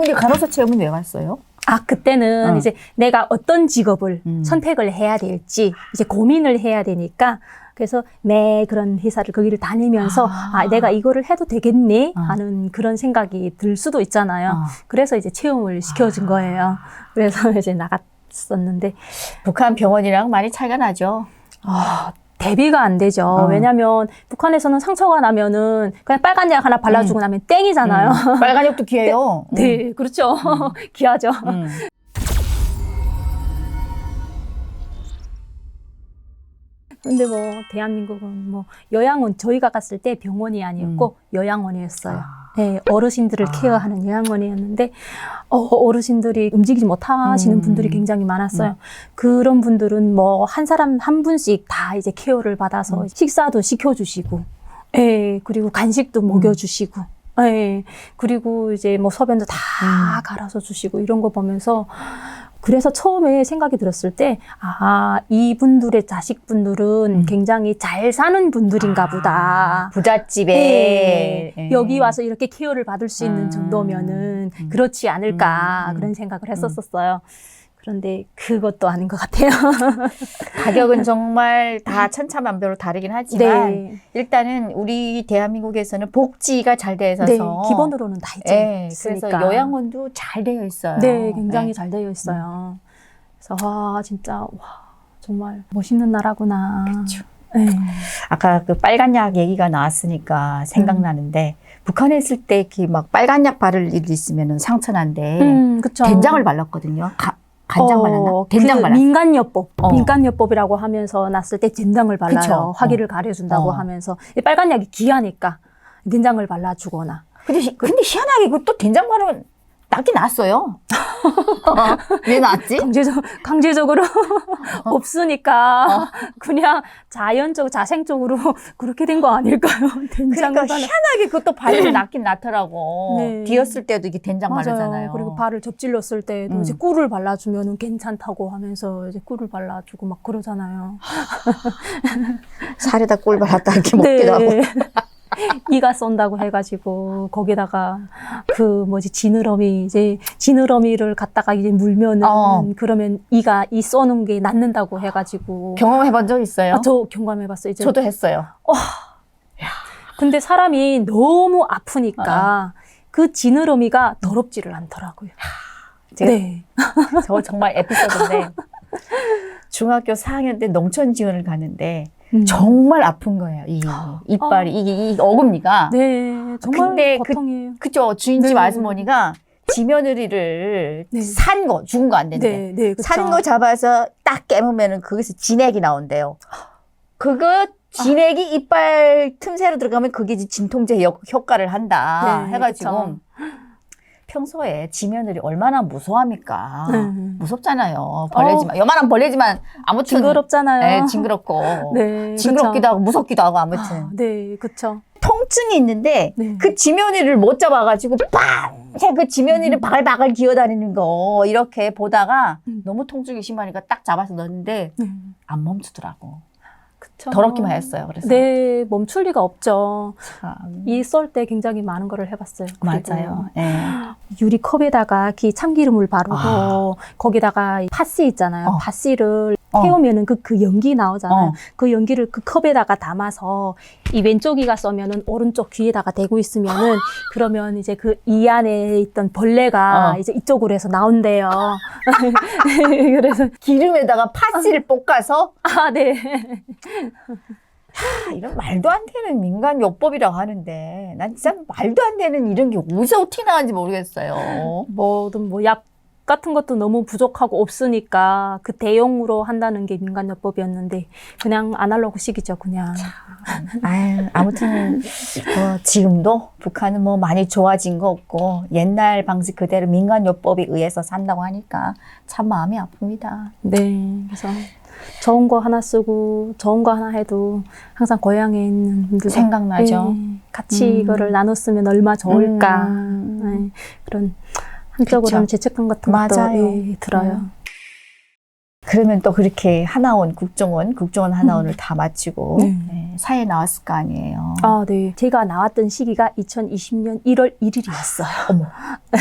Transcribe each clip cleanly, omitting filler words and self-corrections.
근데 간호사 체험은 왜 갔어요? 그때는 이제 내가 어떤 직업을 선택을 해야 될지 이제 고민을 해야 되니까 그래서 매 그런 회사를 거기를 다니면서 내가 이거를 해도 되겠네 하는 그런 생각이 들 수도 있잖아요. 그래서 이제 체험을 시켜준 거예요. 그래서 이제 나갔었는데 북한 병원이랑 많이 차이가 나죠? 대비가 안 되죠. 왜냐면 북한에서는 상처가 나면은 그냥 빨간 약 하나 발라주고 나면 땡이잖아요. 빨간 약도 귀해요. 네, 그렇죠. 귀하죠. 근데 뭐 대한민국은 뭐 요양원 저희가 갔을 때 병원이 아니었고 요양원이었어요. 네, 어르신들을 케어하는 요양원이었는데 어르신들이 움직이지 못하시는 분들이 굉장히 많았어요. 그런 분들은 뭐 한 사람 한 분씩 다 이제 케어를 받아서 식사도 시켜주시고, 예, 그리고 간식도 먹여주시고, 예, 그리고 이제 뭐 소변도 다 갈아서 주시고 이런 거 보면서. 그래서 처음에 생각이 들었을 때, 이분들의 자식분들은 굉장히 잘 사는 분들인가 보다. 부잣집에. 네. 여기 와서 이렇게 케어를 받을 수 있는 정도면은 그렇지 않을까. 그런 생각을 했었어요. 그런데 그것도 아닌 것 같아요. 가격은 정말 다 천차만별로 다르긴 하지만 네. 일단은 우리 대한민국에서는 복지가 잘 되어 있어서 네, 기본으로는 다 있죠. 네, 있으니까. 그래서 요양원도 잘 되어 있어요. 네, 굉장히 네. 잘 되어 있어요. 그래서 진짜 정말 멋있는 나라구나. 그렇죠. 네. 아까 그 빨간 약 얘기가 나왔으니까 생각나는데 북한에 있을 때 이렇게 막 빨간 약 바를 일 있으면 상처 난데 그쵸. 된장을 발랐거든요. 간장 발랐나? 된장 발랐어. 민간요법. 민간요법이라고 하면서 났을 때 된장을 발라요. 그쵸. 화기를 가려준다고 하면서. 이 빨간 약이 귀하니까 된장을 발라주거나. 근데 희한하게 또 된장 바르면 낫긴 낫어요. 왜 낫지? 강제적으로 없으니까 그냥 자생적으로 그렇게 된 거 아닐까요? 그러니까 희한하게 그것도 바르면 낫긴 낫더라고. 네. 비었을 때도 이게 된장 맞아요. 바르잖아요. 그리고 발을 접질렀을 때도 이제 꿀을 발라주면 괜찮다고 하면서 이제 꿀을 발라주고 막 그러잖아요. 살에다 꿀 발랐다 이렇게 먹기도 하고. 이가 쏜다고 해가지고 거기다가 지느러미를 갖다가 이제 물면은 그러면 이 쏘는 게 낫는다고 해가지고 경험해본 적 있어요? 저 경험해봤어요. 이제. 저도 했어요. 근데 사람이 너무 아프니까 그 지느러미가 더럽지를 않더라고요. 네. 저 정말 에피소드인데 중학교 4학년 때 농촌 지원을 가는데 정말 아픈 거예요. 이 이빨이 이 어금니가. 네, 정말 근데 고통이에요. 그죠. 주인집 아주머니가 지며느리를 죽은 거 안 된대. 네, 산 거 잡아서 딱 깨무면은 거기서 진액이 나온대요. 그거 진액이 이빨 틈새로 들어가면 그게 이제 진통제 효과를 한다. 해가지고. 그쵸. 평소에 지며느리 얼마나 무서워합니까? 무섭잖아요. 요만한 벌레지만 아무튼. 징그럽잖아요. 네, 징그럽고. 네, 징그럽기도 하고 무섭기도 하고 아무튼. 네, 그쵸. 통증이 있는데 그 지며느리를 못 잡아가지고 밤새 그 지며느리 바글바글 기어다니는 거 이렇게 보다가 너무 통증이 심하니까 딱 잡아서 넣었는데 안 멈추더라고. 그쵸. 더럽기만 했어요. 그래서. 네, 멈출 리가 없죠. 이 썰 때 굉장히 많은 거를 해봤어요. 맞아요. 네. 유리컵에다가 참기름을 바르고 거기다가 팥씨 있잖아요. 팥씨를 태우면은 그 연기 나오잖아요. 그 연기를 그 컵에다가 담아서 이 왼쪽 이가 쏘면은 오른쪽 귀에다가 대고 있으면은 그러면 이제 그 이 안에 있던 벌레가 이제 이쪽으로 해서 나온대요. 그래서 기름에다가 팥씨를 볶아서 네. 이런 말도 안 되는 민간요법이라고 하는데 난 진짜 말도 안 되는 이런 게 어디서 튀나는지 모르겠어요. 약 같은 것도 너무 부족하고 없으니까 그 대용으로 한다는 게 민간요법이었는데 그냥 아날로그식이죠, 그냥. 아무튼 지금도 북한은 많이 좋아진 거 없고 옛날 방식 그대로 민간요법에 의해서 산다고 하니까 참 마음이 아픕니다. 네, 그래서 좋은 거 하나 쓰고 좋은 거 하나 해도 항상 고향에 있는 분들 생각나죠. 같이 이거를 나눴으면 얼마 좋을까. 그런 한쪽으로는 죄책감 같은 것도 들어요. 그러면 또 그렇게 하나원, 국정원 하나원을 다 마치고 네, 사회에 나왔을 거 아니에요. 아, 네. 제가 나왔던 시기가 2020년 1월 1일이었어요. 어머.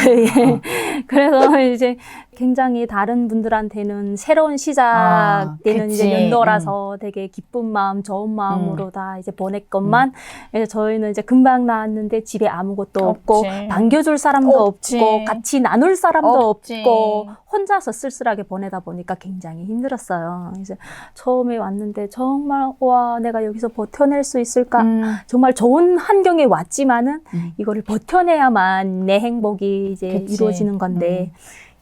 예. 그래서 이제 굉장히 다른 분들한테는 새로운 시작 되는 그치. 이제 연도라서 되게 기쁜 마음, 좋은 마음으로 다 이제 보냈건만 이제 저희는 이제 금방 나왔는데 집에 아무것도 없고 없지. 반겨줄 사람도 없지. 없고 같이 나눌 사람도 없지. 없고 혼자서 쓸쓸하게 보내다 보니까 굉장히 힘들었어요. 이제 처음에 왔는데 정말 와 내가 여기서 버텨낼 수 있을까? 정말 좋은 환경에 왔지만은 이거를 버텨내야만 내 행복이 이제 그치. 이루어지는 건데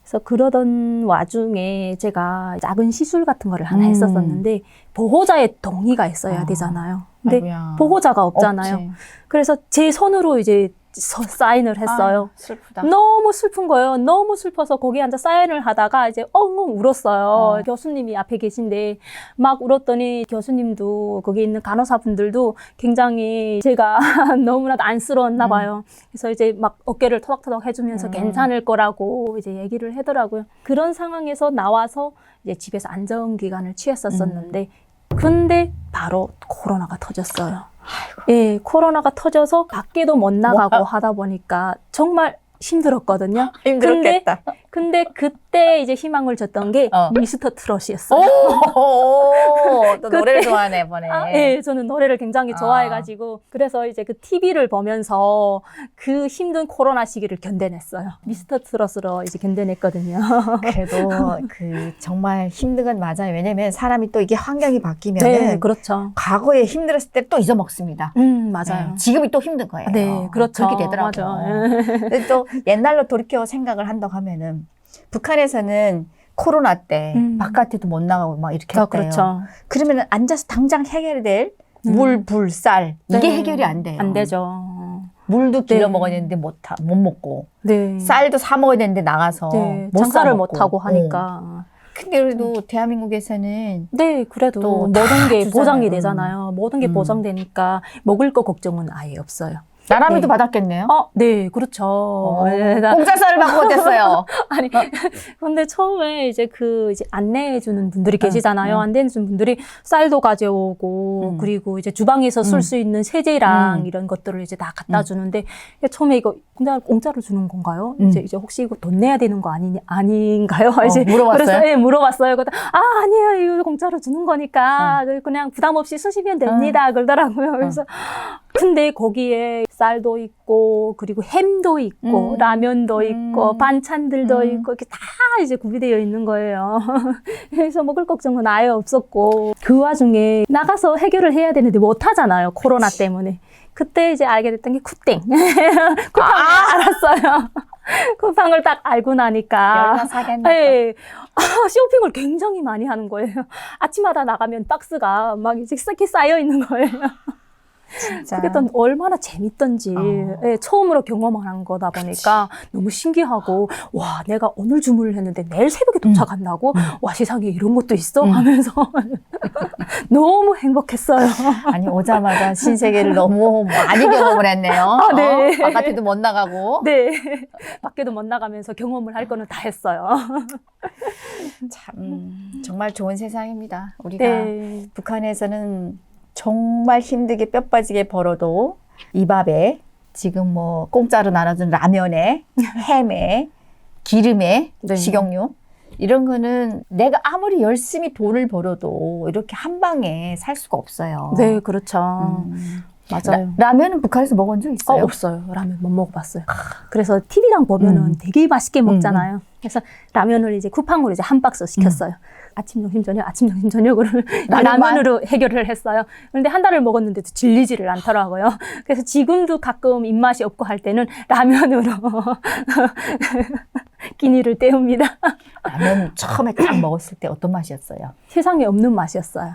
그래서 그러던 와중에 제가 작은 시술 같은 거를 하나 했었었는데 보호자의 동의가 있어야 되잖아요. 근데 아이고야. 보호자가 없잖아요. 없지. 그래서 제 손으로 이제 사인을 했어요. 아유, 슬프다. 너무 슬픈 거예요. 너무 슬퍼서 거기 앉아 사인을 하다가 이제 엉엉 울었어요. 교수님이 앞에 계신데 막 울었더니 교수님도 거기 있는 간호사분들도 굉장히 제가 너무나도 안쓰러웠나 봐요. 그래서 이제 막 어깨를 토닥토닥 해주면서 괜찮을 거라고 이제 얘기를 하더라고요. 그런 상황에서 나와서 이제 집에서 안정기간을 취했었었는데 근데 바로 코로나가 터졌어요. 예, 코로나가 터져서 밖에도 못 나가고 하다 보니까 정말 힘들었거든요. 힘들었겠다. 근데 그때 이제 희망을 줬던 게 미스터 트롯이었어요. 또 노래를 좋아하네, 보네. 예, 저는 노래를 굉장히 좋아해가지고 그래서 이제 그 TV를 보면서 그 힘든 코로나 시기를 견뎌냈어요. 미스터 트롯으로 이제 견뎌냈거든요. 그래도 그 정말 힘든 건 맞아요. 왜냐면 사람이 또 이게 환경이 바뀌면은 네, 그렇죠. 과거에 힘들었을 때 또 잊어먹습니다. 맞아요. 네, 지금이 또 힘든 거예요. 네, 그렇죠. 그렇게 되더라고요. 맞아요. 근데 또 옛날로 돌이켜 생각을 한다고 하면은 북한에서는 코로나 때 바깥에도 못 나가고 막 이렇게 했대요. 그렇죠. 그러면 앉아서 당장 해결이 될 물, 불, 쌀 이게 네. 해결이 안 돼요. 안 되죠. 물도 길러 네. 먹어야 되는데 못 먹고 네. 쌀도 사 먹어야 되는데 나가서 네, 못 장사를 사 먹고. 못 하고 하니까. 근데 그래도 대한민국에서는 네, 그래도 또 모든 다 게 주잖아요. 보장이 되잖아요. 모든 게 보장되니까 먹을 거 걱정은 아예 없어요. 나라미도 네. 받았겠네요. 네, 그렇죠. 공짜 쌀을 받고 어땠어요? 아니, 근데 처음에 이제 이제 안내해주는 분들이 계시잖아요. 안내해주는 분들이 쌀도 가져오고, 그리고 이제 주방에서 쓸 수 있는 세제랑 이런 것들을 이제 다 갖다 주는데, 처음에 이거, 근데 공짜로 주는 건가요? 이제 혹시 이거 돈 내야 되는 거 아닌가요? 이제 물어봤어요? 그래서, 예, 물어봤어요. 아니에요. 이거 공짜로 주는 거니까, 그냥 부담 없이 쓰시면 됩니다. 그러더라고요. 그래서, 근데 거기에 쌀도 있고, 그리고 햄도 있고, 라면도 있고, 반찬들도 있고, 이렇게 다 이제 구비되어 있는 거예요. 그래서 먹을 걱정은 아예 없었고, 그 와중에 나가서 해결을 해야 되는데 못 하잖아요. 코로나 때문에. 그때 이제 알게 됐던 게 쿠땡. 쿠팡을 알았어요. 쿠팡을 딱 알고 나니까. 얼마 사겠나? 네. 쇼핑을 굉장히 많이 하는 거예요. 아침마다 나가면 박스가 막 이제 이렇게 쌓여 있는 거예요. 진짜. 그게 또 얼마나 재밌던지 예, 처음으로 경험하는 거다 보니까 너무 신기하고 와 내가 오늘 주문을 했는데 내일 새벽에 도착한다고? 와 세상에 이런 것도 있어? 하면서 너무 행복했어요. 아니 오자마자 신세계를 너무 많이 경험을 했네요. 네. 바깥에도 못 나가고. 네. 밖에도 못 나가면서 경험을 할 거는 다 했어요. 참 정말 좋은 세상입니다. 우리가 네. 북한에서는 정말 힘들게 뼈 빠지게 벌어도 이 밥에 지금 뭐 공짜로 나눠준 라면에 햄에 기름에 네. 식용유 이런 거는 내가 아무리 열심히 돈을 벌어도 이렇게 한 방에 살 수가 없어요. 네, 그렇죠. 맞아요. 라면은 북한에서 먹은 적 있어요? 없어요. 라면 못 먹어봤어요. 그래서 TV랑 보면은 되게 맛있게 먹잖아요. 그래서 라면을 이제 쿠팡으로 이제 한 박스 시켰어요. 아침, 점심, 저녁, 아침, 점심, 저녁으로 라면으로 해결을 했어요. 그런데 한 달을 먹었는데도 질리지를 않더라고요. 그래서 지금도 가끔 입맛이 없고 할 때는 라면으로 끼니를 때웁니다. 라면 처음에 딱 먹었을 때 어떤 맛이었어요? 세상에 없는 맛이었어요.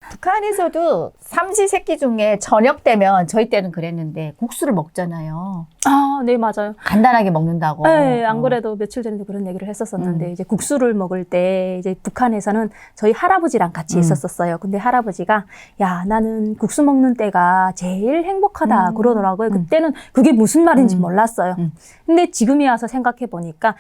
북한에서도 삼시세끼 중에 저녁 되면 저희 때는 그랬는데 국수를 먹잖아요. 아, 네, 맞아요. 간단하게 먹는다고. 네, 안 그래도 며칠 전에도 그런 얘기를 했었었는데, 이제 국수를 먹을 때, 이제 북한에서는 저희 할아버지랑 같이 있었어요. 근데 할아버지가, 야, 나는 국수 먹는 때가 제일 행복하다 그러더라고요. 그때는 그게 무슨 말인지 몰랐어요. 근데 지금에 와서 생각해 보니까,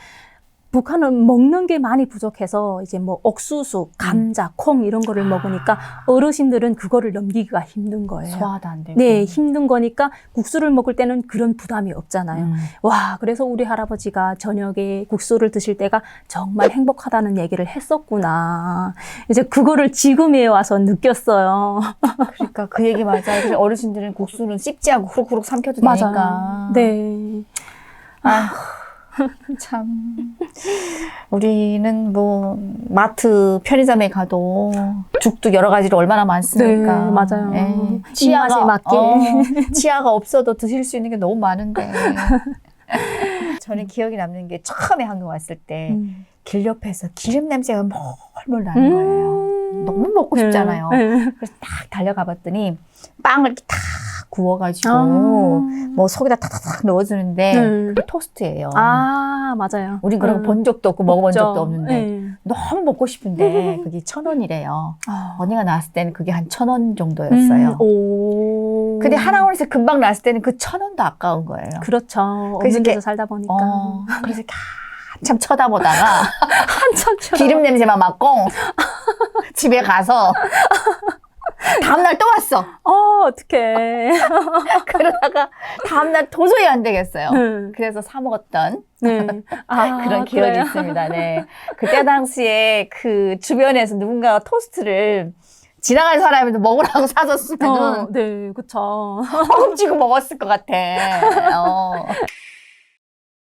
북한은 먹는 게 많이 부족해서 이제 뭐 옥수수, 감자, 콩 이런 거를 먹으니까 어르신들은 그거를 넘기기가 힘든 거예요. 소화도 안 되고. 네, 힘든 거니까 국수를 먹을 때는 그런 부담이 없잖아요. 와, 그래서 우리 할아버지가 저녁에 국수를 드실 때가 정말 행복하다는 얘기를 했었구나. 이제 그거를 지금에 와서 느꼈어요. 그러니까 그 얘기 맞아요. 그래서 어르신들은 국수는 씹지 않고 후룩후룩 삼켜도 되니까. 맞아요. 네. 아, 참. 우리는 뭐 마트 편의점에 가도 죽도 여러 가지로 얼마나 많습니까. 네, 맞아요. 치아가 입맛에 맞게. 치아가 없어도 드실 수 있는 게 너무 많은데. 저는 기억이 남는 게 처음에 한국 왔을 때 길 옆에서 기름 냄새가 몰몰 나는 거예요. 너무 먹고 싶잖아요. 그래서 딱 달려가 봤더니 빵을 이렇게 탁 구워가지고 뭐 속에다 탁탁탁 넣어주는데 그게 토스트예요. 아, 맞아요. 우린 그런 거 본 적도 없고 먹어본 없죠. 적도 없는데 너무 먹고 싶은데 그게 1,000원이래요. 언니가 나왔을 때는 그게 한 1,000원 정도였어요. 오. 근데 하나원에서 금방 나왔을 때는 그 1,000원도 아까운 거예요. 그렇죠. 그래서 없는 이렇게, 데서 살다 보니까. 그래서 한참 쳐다보다가 한참 기름 냄새만 맡고 집에 가서 다음날 또 왔어. 어떡해. 그러다가 다음날 도저히 안 되겠어요. 그래서 사 먹었던 네. 아, 그런 기억이 그래요? 있습니다. 네. 그때 당시에 그 주변에서 누군가가 토스트를 지나가는 사람한테 먹으라고 사줬으면 네, 그쵸. 허겁지겁 먹었을 것 같아.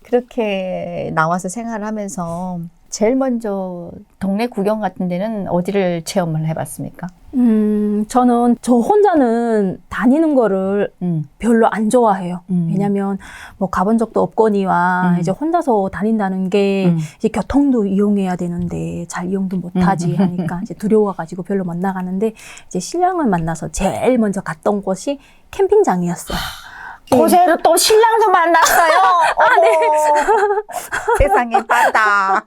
그렇게 나와서 생활을 하면서 제일 먼저 동네 구경 같은 데는 어디를 체험을 해봤습니까? 저는 저 혼자는 다니는 거를 별로 안 좋아해요. 왜냐면 뭐 가본 적도 없거니와 이제 혼자서 다닌다는 게 이제 교통도 이용해야 되는데 잘 이용도 못하지 하니까 이제 두려워가지고 별로 못 나가는데 이제 신랑을 만나서 제일 먼저 갔던 곳이 캠핑장이었어요. 곳에서 또 신랑도 만났어요. 세상에 빠르다.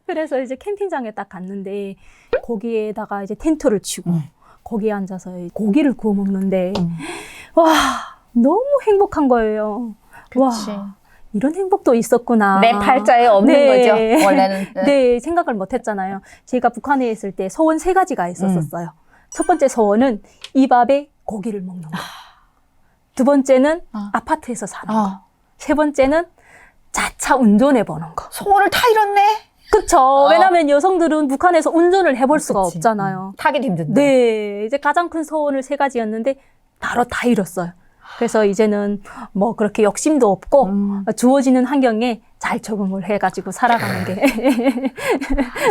그래서 이제 캠핑장에 딱 갔는데 거기에다가 이제 텐트를 치고 거기에 앉아서 고기를 구워 먹는데 와 너무 행복한 거예요. 그치. 와 이런 행복도 있었구나. 내 팔자에 없는 거죠. 원래는. 네, 생각을 못했잖아요. 제가 북한에 있을 때 소원 3가지가 있었어요. 첫 번째 소원은 이 밥에 고기를 먹는 거. 두 번째는 아파트에서 사는 거. 세 번째는 자차 운전해 보는 거. 소원을 다 이뤘네. 그쵸. 왜냐면 여성들은 북한에서 운전을 해볼 수가 없잖아요. 타기도 힘든데. 네. 이제 가장 큰 소원을 3가지였는데 바로 다 이뤘어요. 그래서 이제는 뭐 그렇게 욕심도 없고 주어지는 환경에 잘 적응을 해가지고 살아가는 게.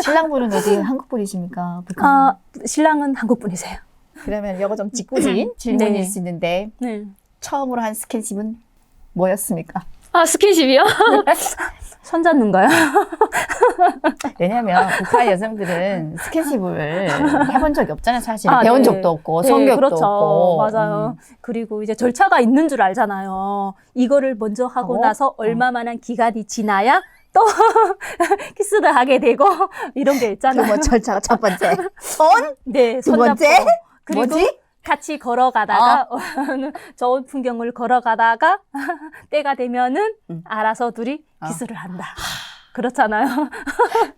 신랑분은 어디 한국 분이십니까? 북한? 신랑은 한국 분이세요. 그러면 이거 좀 짓궂은 질문일 네. 수 있는데 네. 처음으로 한 스킨십은 뭐였습니까? 아, 스킨십이요? 손잡는가요? 왜냐면 북한 여성들은 스킨십을 해본 적이 없잖아요. 사실 배운 네. 적도 없고 네, 성격도 그렇죠. 없고. 맞아요. 그리고 이제 절차가 있는 줄 알잖아요. 이거를 먼저 하고 나서 얼마만한 기간이 지나야 또 키스를 하게 되고 이런 게 있잖아요. 뭐 절차가 첫 번째 손, 네, 두 손잡고. 번째 그리고 뭐지? 같이 걸어가다가 좋은 풍경을 걸어가다가 때가 되면은 알아서 둘이 키스를 한다. 그렇잖아요.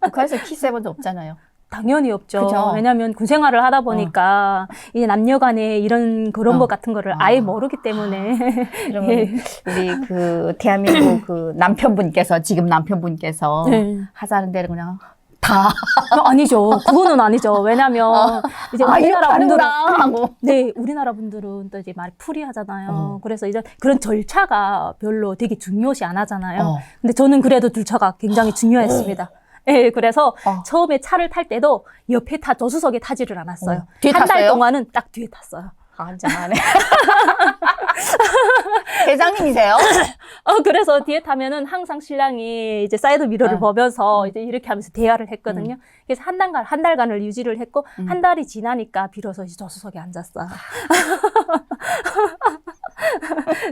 북한에서 키스해본 적 없잖아요. 당연히 없죠. 그죠? 왜냐하면 군 생활을 하다 보니까 이제 남녀간에 이런 그런 것 같은 거를 아예 모르기 때문에. 그러면 우리 그 대한민국 그 남편분께서 지금 남편분께서 네. 하자는 대로 그냥 다 아니죠. 그거는 아니죠. 왜냐면 이제 우리나라 분들은 하고. 네, 우리나라 분들은 또 이제 말이 풀이하잖아요. 그래서 이제 그런 절차가 별로 되게 중요시 안 하잖아요. 근데 저는 그래도 절차가 굉장히 중요했습니다. 네, 그래서 처음에 차를 탈 때도 옆에 조수석에 타지를 않았어요. 뒤에 한 달 탔어요? 동안은 딱 뒤에 탔어요. 한장하네. 회장님이세요? 그래서 뒤에 타면은 항상 신랑이 이제 사이드 미러를 보면서 이제 이렇게 하면서 대화를 했거든요. 그래서 한 달간을 유지를 했고, 한 달이 지나니까 비로소 이제 조수석에 앉았어요.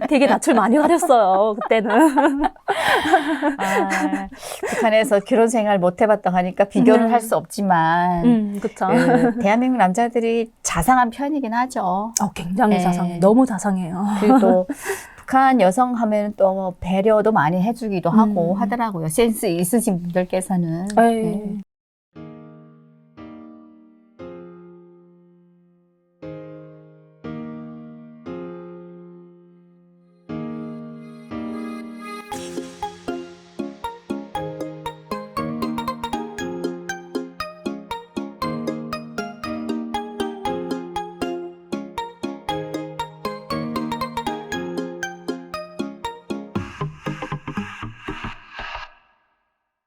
되게 낯을 많이 가렸어요, 그때는. 북한에서 결혼 생활 못 해봤다 하니까 비교는 할 수 없지만, 그쵸. 대한민국 남자들이 자상한 편이긴 하죠. 굉장히 자상해요. 너무 자상해요. 그리고 약한 여성 하면 또 배려도 많이 해주기도 하고 하더라고요. 센스 있으신 분들께서는. 네.